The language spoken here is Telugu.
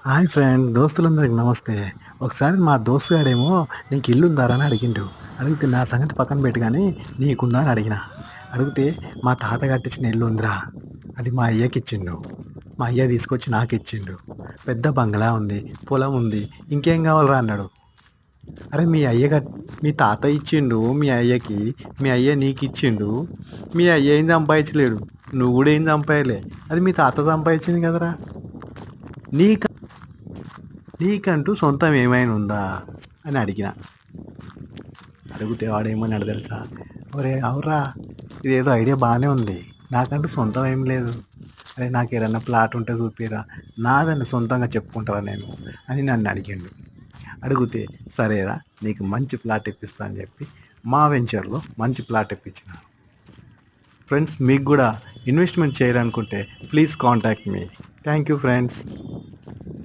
హాయ్ ఫ్రెండ్, దోస్తులందరికి నమస్తే. ఒకసారి మా దోస్తుగాడేమో నీకు ఇల్లు ఉందారా అని అడిగిండు. అడిగితే నా సంగతి పక్కన పెట్టి కానీ నీకుందా అని అడిగిన. అడిగితే మా తాత కట్టించిన ఇల్లు ఉందిరా, అది మా అయ్యకి ఇచ్చిండు. మా అయ్య తీసుకొచ్చి నాకు ఇచ్చిండు. పెద్ద బంగ్లా ఉంది, పొలం ఉంది, ఇంకేం కావాలరా అన్నాడు. అరే మీ తాత ఇచ్చిండు మీ అయ్యకి, మీ అయ్య నీకు ఇచ్చిండు. మీ అయ్య ఏం సంపాదించలేడు, నువ్వు కూడా ఏం సంపాదలే, అది మీ తాత సంపాదించింది కదరా. నీకు నీకంటూ సొంతం ఏమైనా ఉందా అని అడిగిన. అడిగితే వాడేమన్నాడు తెలుసా, ఒరే అవురా, ఇదేదో ఐడియా బాగానే ఉంది, నాకంటూ సొంతం ఏం లేదు. అరే నాకు ఏదన్నా ప్లాట్ ఉంటే చూపిరా, నాదని సొంతంగా చెప్పుకుంటావా నేను అని నన్ను అడిగిండు. అడిగితే సరేరా, నీకు మంచి ప్లాట్ ఇప్పిస్తా అని చెప్పి మా వెంచర్లో మంచి ప్లాట్ ఇప్పించిన. ఫ్రెండ్స్, మీకు కూడా ఇన్వెస్ట్మెంట్ చేయాలనుకుంటే please contact me. Thank you friends.